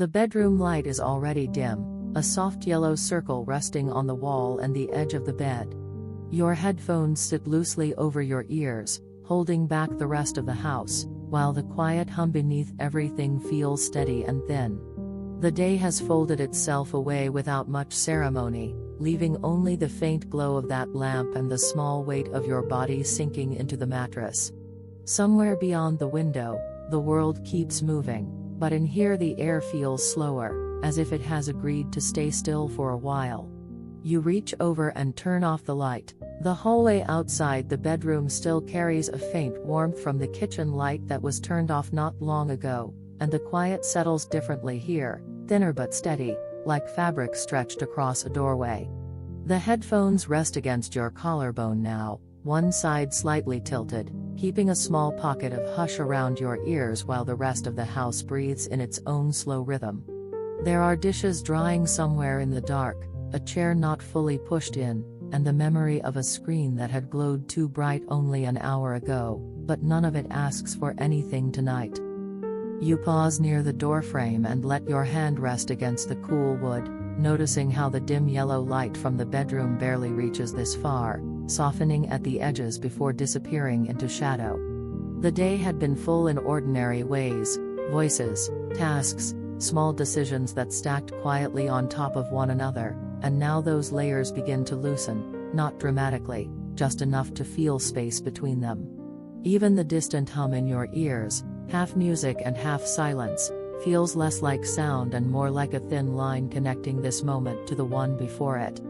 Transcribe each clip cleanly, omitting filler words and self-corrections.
The bedroom light is already dim, a soft yellow circle resting on the wall and the edge of the bed. Your headphones sit loosely over your ears, holding back the rest of the house, while the quiet hum beneath everything feels steady and thin. The day has folded itself away without much ceremony, leaving only the faint glow of that lamp and the small weight of your body sinking into the mattress. Somewhere beyond the window, the world keeps moving, but in here the air feels slower, as if it has agreed to stay still for a while. You reach over and turn off the light. The hallway outside the bedroom still carries a faint warmth from the kitchen light that was turned off not long ago, and the quiet settles differently here, thinner but steady, like fabric stretched across a doorway. The headphones rest against your collarbone now, one side slightly tilted, keeping a small pocket of hush around your ears while the rest of the house breathes in its own slow rhythm. There are dishes drying somewhere in the dark, a chair not fully pushed in, and the memory of a screen that had glowed too bright only an hour ago, but none of it asks for anything tonight. You pause near the doorframe and let your hand rest against the cool wood, noticing how the dim yellow light from the bedroom barely reaches this far, softening at the edges before disappearing into shadow. The day had been full in ordinary ways, voices, tasks, small decisions that stacked quietly on top of one another, and now those layers begin to loosen, not dramatically, just enough to feel space between them. Even the distant hum in your ears, half music and half silence, feels less like sound and more like a thin line connecting this moment to the one before it.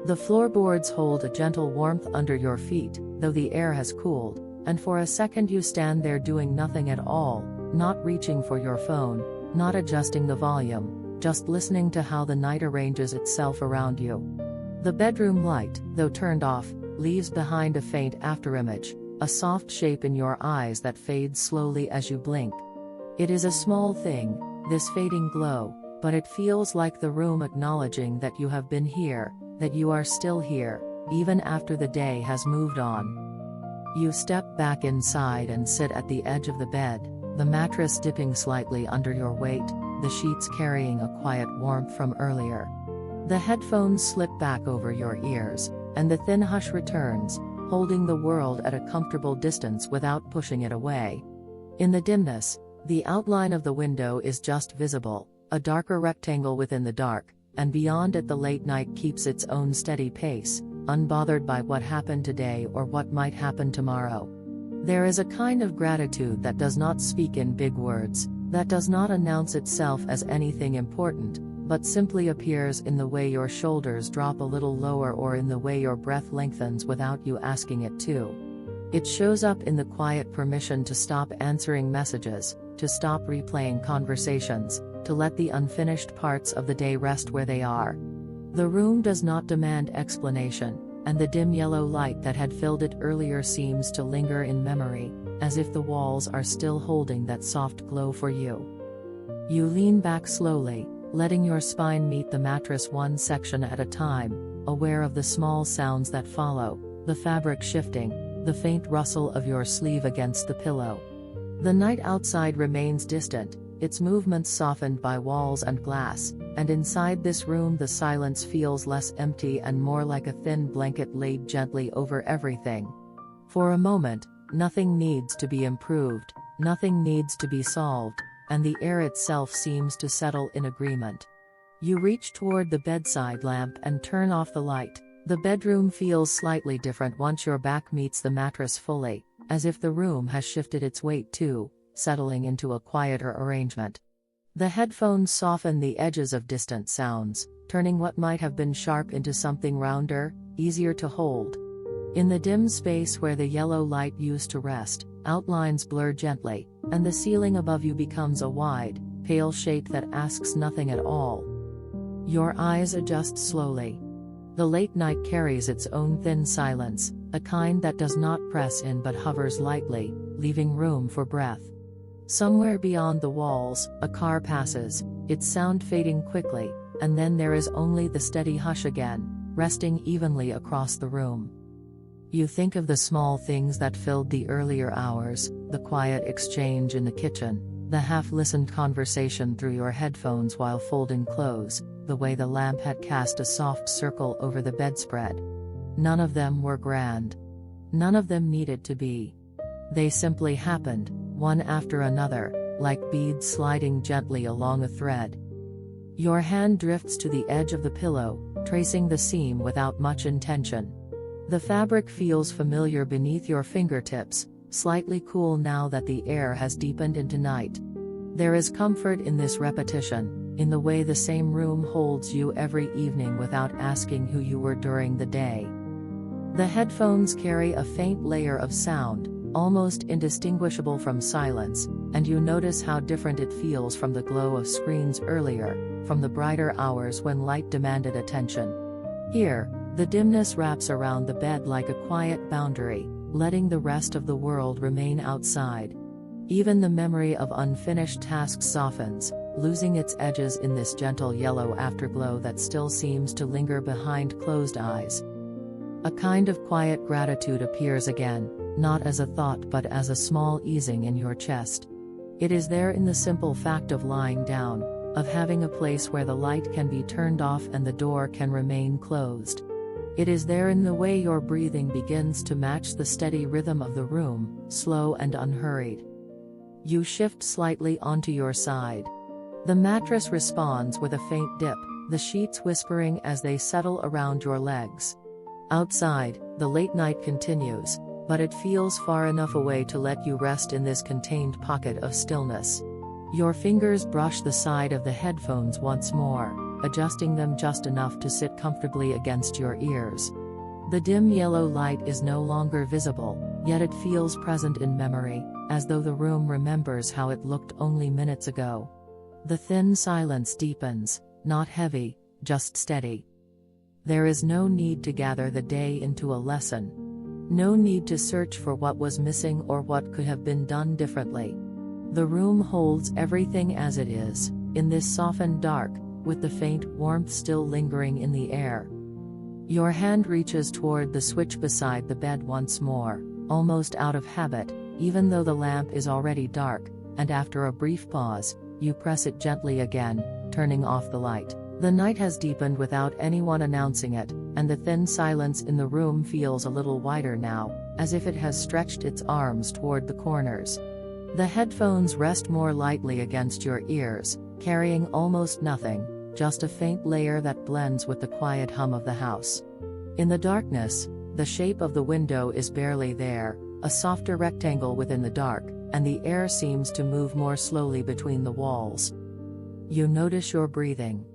The floorboards hold a gentle warmth under your feet, though the air has cooled, and for a second you stand there doing nothing at all, not reaching for your phone, not adjusting the volume, just listening to how the night arranges itself around you. The bedroom light, though turned off, leaves behind a faint afterimage, a soft shape in your eyes that fades slowly as you blink. It is a small thing, this fading glow, but it feels like the room acknowledging that you have been here, that you are still here, even after the day has moved on. You step back inside and sit at the edge of the bed, the mattress dipping slightly under your weight, the sheets carrying a quiet warmth from earlier. The headphones slip back over your ears, and the thin hush returns, holding the world at a comfortable distance without pushing it away. In the dimness, the outline of the window is just visible, a darker rectangle within the dark, and beyond it the late night keeps its own steady pace, unbothered by what happened today or what might happen tomorrow. There is a kind of gratitude that does not speak in big words, that does not announce itself as anything important, but simply appears in the way your shoulders drop a little lower or in the way your breath lengthens without you asking it to. It shows up in the quiet permission to stop answering messages, to stop replaying conversations, to let the unfinished parts of the day rest where they are. The room does not demand explanation, and the dim yellow light that had filled it earlier seems to linger in memory, as if the walls are still holding that soft glow for you. You lean back slowly, letting your spine meet the mattress one section at a time, aware of the small sounds that follow, the fabric shifting, the faint rustle of your sleeve against the pillow. The night outside remains distant, its movements softened by walls and glass, and inside this room the silence feels less empty and more like a thin blanket laid gently over everything. For a moment, nothing needs to be improved, nothing needs to be solved, and the air itself seems to settle in agreement. You reach toward the bedside lamp and turn off the light. The bedroom feels slightly different once your back meets the mattress fully, as if the room has shifted its weight too, settling into a quieter arrangement. The headphones soften the edges of distant sounds, turning what might have been sharp into something rounder, easier to hold. In the dim space where the yellow light used to rest, outlines blur gently, and the ceiling above you becomes a wide, pale shape that asks nothing at all. Your eyes adjust slowly. The late night carries its own thin silence, a kind that does not press in but hovers lightly, leaving room for breath. Somewhere beyond the walls, a car passes, its sound fading quickly, and then there is only the steady hush again, resting evenly across the room. You think of the small things that filled the earlier hours, the quiet exchange in the kitchen, the half-listened conversation through your headphones while folding clothes, the way the lamp had cast a soft circle over the bedspread. None of them were grand. None of them needed to be. They simply happened, one after another, like beads sliding gently along a thread. Your hand drifts to the edge of the pillow, tracing the seam without much intention. The fabric feels familiar beneath your fingertips, slightly cool now that the air has deepened into night. There is comfort in this repetition, in the way the same room holds you every evening without asking who you were during the day. The headphones carry a faint layer of sound, almost indistinguishable from silence, and you notice how different it feels from the glow of screens earlier, from the brighter hours when light demanded attention. Here, the dimness wraps around the bed like a quiet boundary, letting the rest of the world remain outside. Even the memory of unfinished tasks softens, losing its edges in this gentle yellow afterglow that still seems to linger behind closed eyes. A kind of quiet gratitude appears again, not as a thought but as a small easing in your chest. It is there in the simple fact of lying down, of having a place where the light can be turned off and the door can remain closed. It is there in the way your breathing begins to match the steady rhythm of the room, slow and unhurried. You shift slightly onto your side. The mattress responds with a faint dip, the sheets whispering as they settle around your legs. Outside, the late night continues, but it feels far enough away to let you rest in this contained pocket of stillness. Your fingers brush the side of the headphones once more, adjusting them just enough to sit comfortably against your ears. The dim yellow light is no longer visible, yet it feels present in memory, as though the room remembers how it looked only minutes ago. The thin silence deepens, not heavy, just steady. There is no need to gather the day into a lesson. No need to search for what was missing or what could have been done differently. The room holds everything as it is, in this softened dark, with the faint warmth still lingering in the air. Your hand reaches toward the switch beside the bed once more, almost out of habit, even though the lamp is already dark, and after a brief pause, you press it gently again, turning off the light. The night has deepened without anyone announcing it, and the thin silence in the room feels a little wider now, as if it has stretched its arms toward the corners. The headphones rest more lightly against your ears, carrying almost nothing, just a faint layer that blends with the quiet hum of the house. In the darkness, the shape of the window is barely there, a softer rectangle within the dark, and the air seems to move more slowly between the walls. You notice your breathing.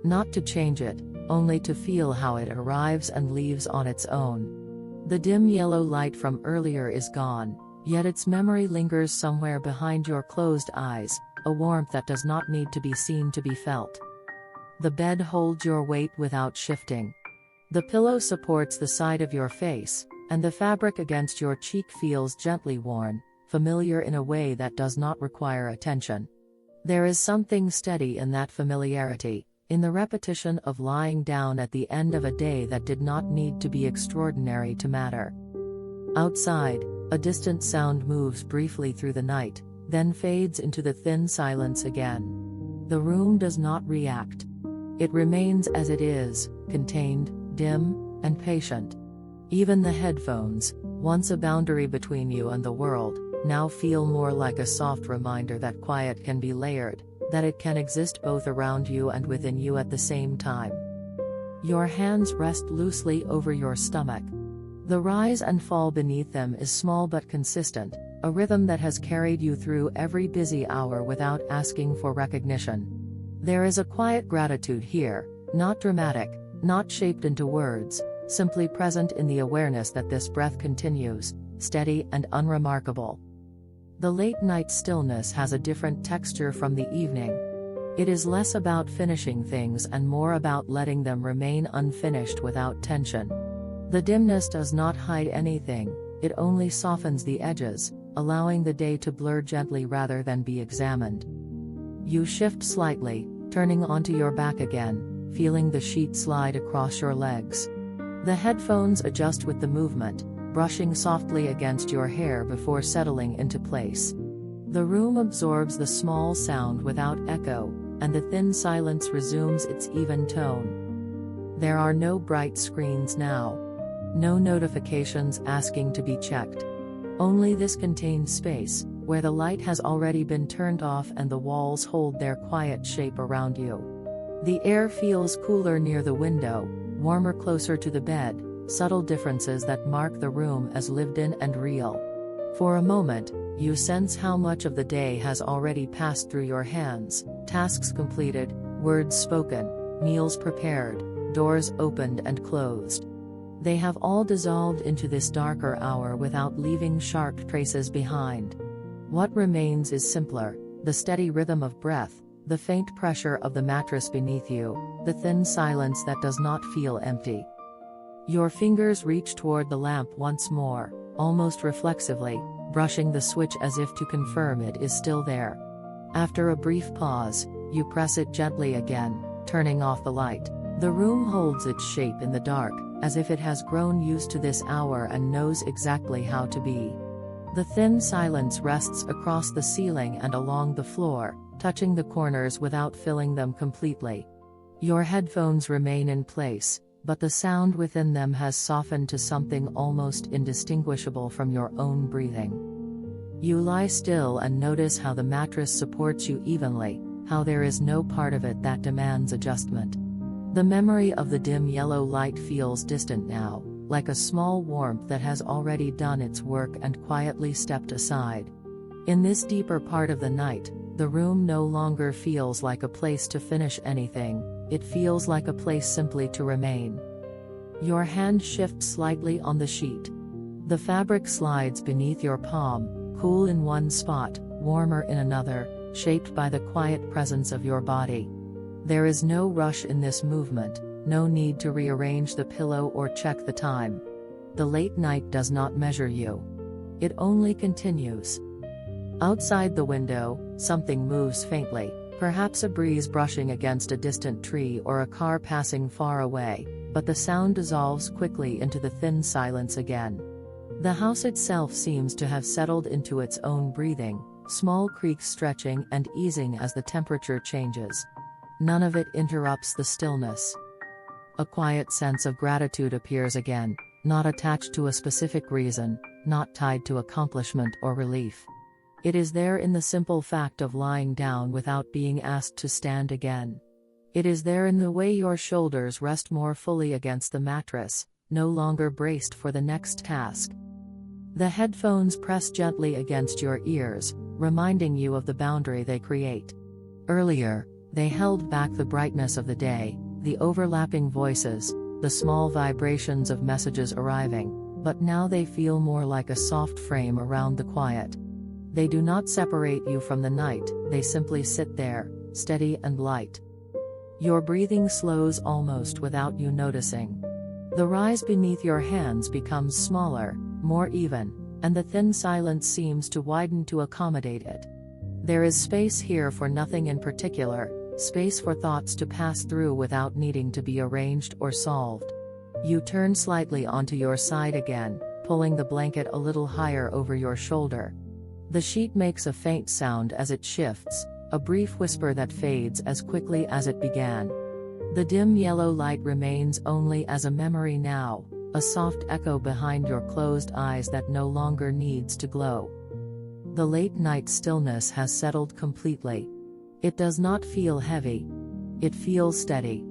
Not to change it, only to feel how it arrives and leaves on its own. The dim yellow light from earlier is gone, yet its memory lingers somewhere behind your closed eyes, a warmth that does not need to be seen to be felt. The bed holds your weight without shifting. The pillow supports the side of your face, and the fabric against your cheek feels gently worn, familiar in a way that does not require attention. There is something steady in that familiarity, in the repetition of lying down at the end of a day that did not need to be extraordinary to matter. Outside, a distant sound moves briefly through the night, then fades into the thin silence again. The room does not react. It remains as it is, contained, dim, and patient. Even the headphones, once a boundary between you and the world, now feel more like a soft reminder that quiet can be layered, that it can exist both around you and within you at the same time. Your hands rest loosely over your stomach. The rise and fall beneath them is small but consistent, a rhythm that has carried you through every busy hour without asking for recognition. There is a quiet gratitude here, not dramatic, not shaped into words, simply present in the awareness that this breath continues, steady and unremarkable. The late-night stillness has a different texture from the evening. It is less about finishing things and more about letting them remain unfinished without tension. The dimness does not hide anything, it only softens the edges, allowing the day to blur gently rather than be examined. You shift slightly, turning onto your back again, feeling the sheet slide across your legs. The headphones adjust with the movement, brushing softly against your hair before settling into place. The room absorbs the small sound without echo, and the thin silence resumes its even tone. There are no bright screens now. No notifications asking to be checked. Only this contained space, where the light has already been turned off and the walls hold their quiet shape around you. The air feels cooler near the window, warmer closer to the bed, subtle differences that mark the room as lived in and real. For a moment, you sense how much of the day has already passed through your hands: tasks completed, words spoken, meals prepared, doors opened and closed. They have all dissolved into this darker hour without leaving sharp traces behind. What remains is simpler: the steady rhythm of breath, the faint pressure of the mattress beneath you, the thin silence that does not feel empty. Your fingers reach toward the lamp once more, almost reflexively, brushing the switch as if to confirm it is still there. After a brief pause, you press it gently again, turning off the light. The room holds its shape in the dark, as if it has grown used to this hour and knows exactly how to be. The thin silence rests across the ceiling and along the floor, touching the corners without filling them completely. Your headphones remain in place, but the sound within them has softened to something almost indistinguishable from your own breathing. You lie still and notice how the mattress supports you evenly, how there is no part of it that demands adjustment. The memory of the dim yellow light feels distant now, like a small warmth that has already done its work and quietly stepped aside. In this deeper part of the night, the room no longer feels like a place to finish anything, it feels like a place simply to remain. Your hand shifts slightly on the sheet. The fabric slides beneath your palm, cool in one spot, warmer in another, shaped by the quiet presence of your body. There is no rush in this movement, no need to rearrange the pillow or check the time. The late night does not measure you. It only continues. Outside the window, something moves faintly, perhaps a breeze brushing against a distant tree or a car passing far away, but the sound dissolves quickly into the thin silence again. The house itself seems to have settled into its own breathing, small creaks stretching and easing as the temperature changes. None of it interrupts the stillness. A quiet sense of gratitude appears again, not attached to a specific reason, not tied to accomplishment or relief. It is there in the simple fact of lying down without being asked to stand again. It is there in the way your shoulders rest more fully against the mattress, no longer braced for the next task. The headphones press gently against your ears, reminding you of the boundary they create. Earlier, they held back the brightness of the day, the overlapping voices, the small vibrations of messages arriving, but now they feel more like a soft frame around the quiet. They do not separate you from the night, they simply sit there, steady and light. Your breathing slows almost without you noticing. The rise beneath your hands becomes smaller, more even, and the thin silence seems to widen to accommodate it. There is space here for nothing in particular, space for thoughts to pass through without needing to be arranged or solved. You turn slightly onto your side again, pulling the blanket a little higher over your shoulder. The sheet makes a faint sound as it shifts, a brief whisper that fades as quickly as it began. The dim yellow light remains only as a memory now, a soft echo behind your closed eyes that no longer needs to glow. The late night stillness has settled completely. It does not feel heavy. It feels steady.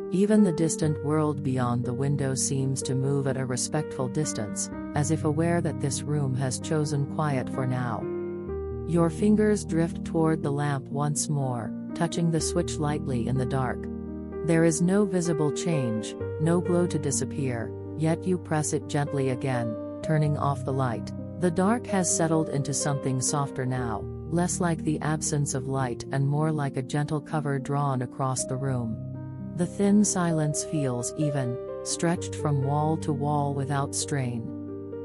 Even the distant world beyond the window seems to move at a respectful distance, as if aware that this room has chosen quiet for now. Your fingers drift toward the lamp once more, touching the switch lightly in the dark. There is no visible change, no glow to disappear, yet you press it gently again, turning off the light. The dark has settled into something softer now, less like the absence of light and more like a gentle cover drawn across the room. The thin silence feels even, stretched from wall to wall without strain.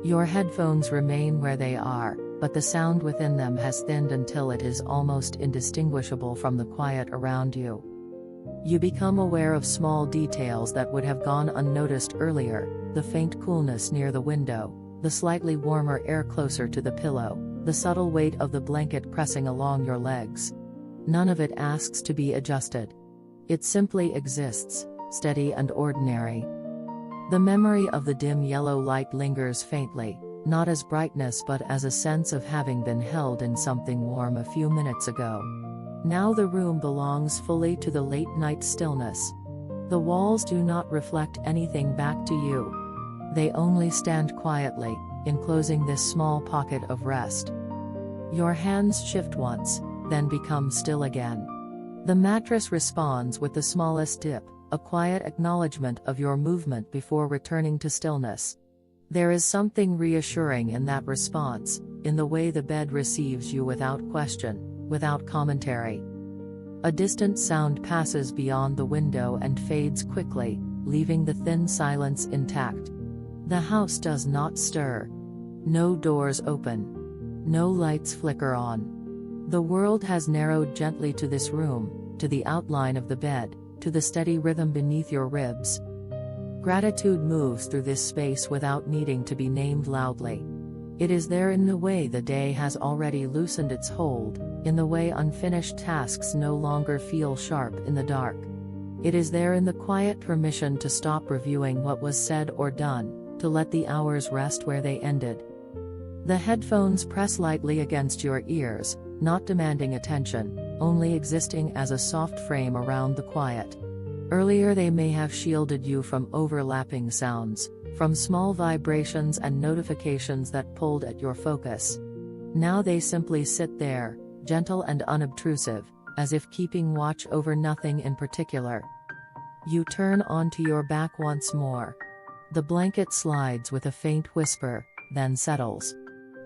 Your headphones remain where they are, but the sound within them has thinned until it is almost indistinguishable from the quiet around you. You become aware of small details that would have gone unnoticed earlier: the faint coolness near the window, the slightly warmer air closer to the pillow, the subtle weight of the blanket pressing along your legs. None of it asks to be adjusted. It simply exists, steady and ordinary. The memory of the dim yellow light lingers faintly, not as brightness but as a sense of having been held in something warm a few minutes ago. Now the room belongs fully to the late night stillness. The walls do not reflect anything back to you. They only stand quietly, enclosing this small pocket of rest. Your hands shift once, then become still again. The mattress responds with the smallest dip, a quiet acknowledgement of your movement before returning to stillness. There is something reassuring in that response, in the way the bed receives you without question, without commentary. A distant sound passes beyond the window and fades quickly, leaving the thin silence intact. The house does not stir. No doors open. No lights flicker on. The world has narrowed gently to this room, to the outline of the bed, to the steady rhythm beneath your ribs. Gratitude moves through this space without needing to be named loudly. It is there in the way the day has already loosened its hold, in the way unfinished tasks no longer feel sharp in the dark. It is there in the quiet permission to stop reviewing what was said or done, to let the hours rest where they ended. The headphones press lightly against your ears, not demanding attention, only existing as a soft frame around the quiet. Earlier they may have shielded you from overlapping sounds, from small vibrations and notifications that pulled at your focus. Now they simply sit there, gentle and unobtrusive, as if keeping watch over nothing in particular. You turn onto your back once more. The blanket slides with a faint whisper, then settles.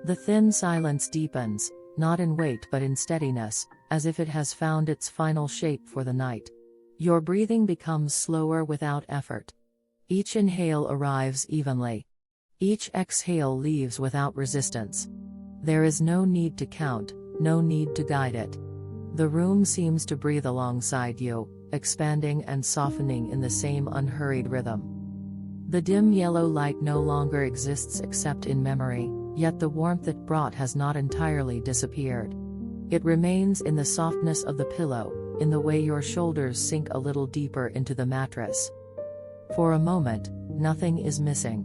The thin silence deepens, not in weight but in steadiness, as if it has found its final shape for the night. Your breathing becomes slower without effort. Each inhale arrives evenly. Each exhale leaves without resistance. There is no need to count, no need to guide it. The room seems to breathe alongside you, expanding and softening in the same unhurried rhythm. The dim yellow light no longer exists except in memory, yet the warmth it brought has not entirely disappeared. It remains in the softness of the pillow, in the way your shoulders sink a little deeper into the mattress. For a moment, nothing is missing.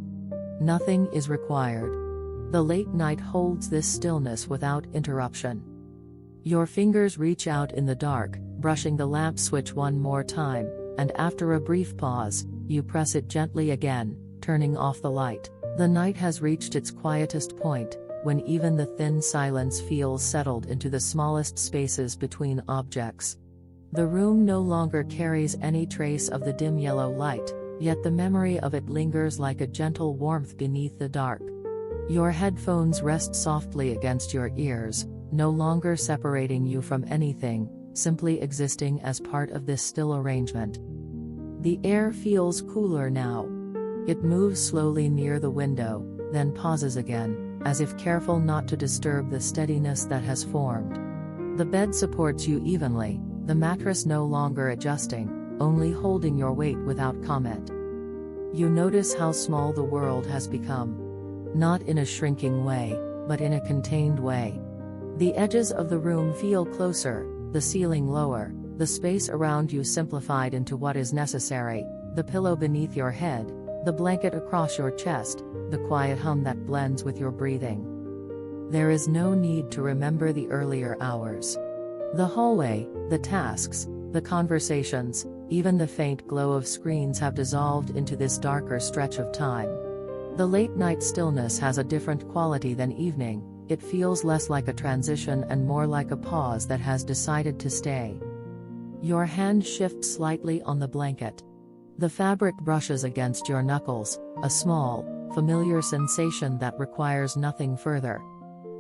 Nothing is required. The late night holds this stillness without interruption. Your fingers reach out in the dark, brushing the lamp switch one more time, and after a brief pause, you press it gently again, turning off the light. The night has reached its quietest point, when even the thin silence feels settled into the smallest spaces between objects. The room no longer carries any trace of the dim yellow light, yet the memory of it lingers like a gentle warmth beneath the dark. Your headphones rest softly against your ears, no longer separating you from anything, simply existing as part of this still arrangement. The air feels cooler now. It moves slowly near the window, then pauses again, as if careful not to disturb the steadiness that has formed. The bed supports you evenly, the mattress no longer adjusting, only holding your weight without comment. You notice how small the world has become. Not in a shrinking way, but in a contained way. The edges of the room feel closer, the ceiling lower, the space around you simplified into what is necessary, the pillow beneath your head, the blanket across your chest, the quiet hum that blends with your breathing. There is no need to remember the earlier hours. The hallway, the tasks, the conversations, even the faint glow of screens have dissolved into this darker stretch of time. The late night stillness has a different quality than evening. It feels less like a transition and more like a pause that has decided to stay. Your hand shifts slightly on the blanket. The fabric brushes against your knuckles, a small, familiar sensation that requires nothing further.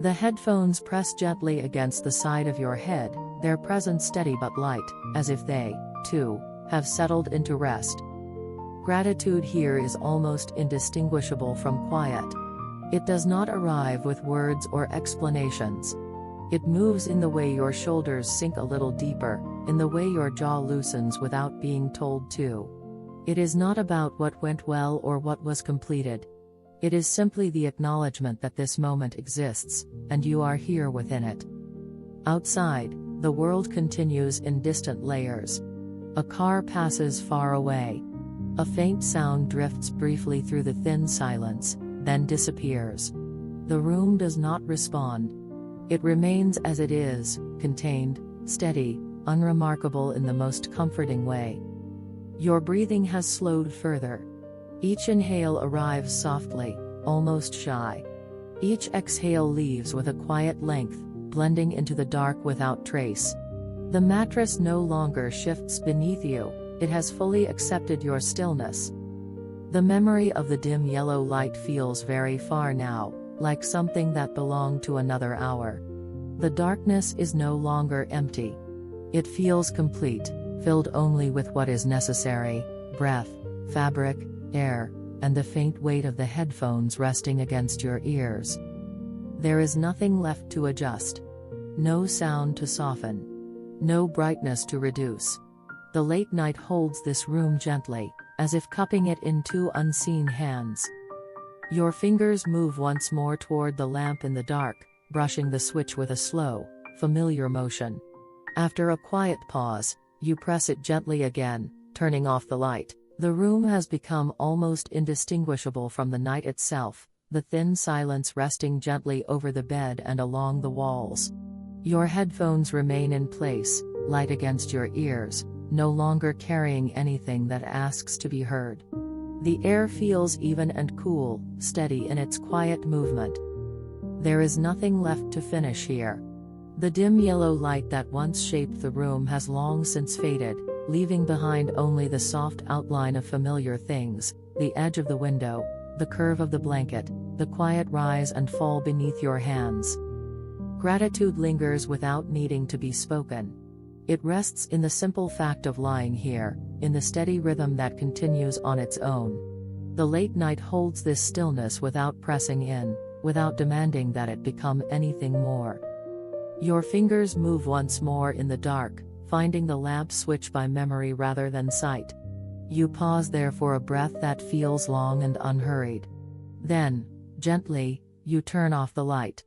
The headphones press gently against the side of your head, their presence steady but light, as if they, too, have settled into rest. Gratitude here is almost indistinguishable from quiet. It does not arrive with words or explanations. It moves in the way your shoulders sink a little deeper, in the way your jaw loosens without being told to. It is not about what went well or what was completed. It is simply the acknowledgement that this moment exists, and you are here within it. Outside, the world continues in distant layers. A car passes far away. A faint sound drifts briefly through the thin silence, then disappears. The room does not respond. It remains as it is, contained, steady, unremarkable in the most comforting way. Your breathing has slowed further. Each inhale arrives softly, almost shy. Each exhale leaves with a quiet length, blending into the dark without trace. The mattress no longer shifts beneath you, it has fully accepted your stillness. The memory of the dim yellow light feels very far now, like something that belonged to another hour. The darkness is no longer empty. It feels complete, filled only with what is necessary: breath, fabric, air, and the faint weight of the headphones resting against your ears. There is nothing left to adjust. No sound to soften. No brightness to reduce. The late night holds this room gently, as if cupping it in two unseen hands. Your fingers move once more toward the lamp in the dark, brushing the switch with a slow, familiar motion. After a quiet pause, you press it gently again, turning off the light. The room has become almost indistinguishable from the night itself, the thin silence resting gently over the bed and along the walls. Your headphones remain in place, light against your ears, no longer carrying anything that asks to be heard. The air feels even and cool, steady in its quiet movement. There is nothing left to finish here. The dim yellow light that once shaped the room has long since faded, leaving behind only the soft outline of familiar things: the edge of the window, the curve of the blanket, the quiet rise and fall beneath your hands. Gratitude lingers without needing to be spoken. It rests in the simple fact of lying here, in the steady rhythm that continues on its own. The late night holds this stillness without pressing in, without demanding that it become anything more. Your fingers move once more in the dark, finding the lamp switch by memory rather than sight. You pause there for a breath that feels long and unhurried. Then, gently, you turn off the light.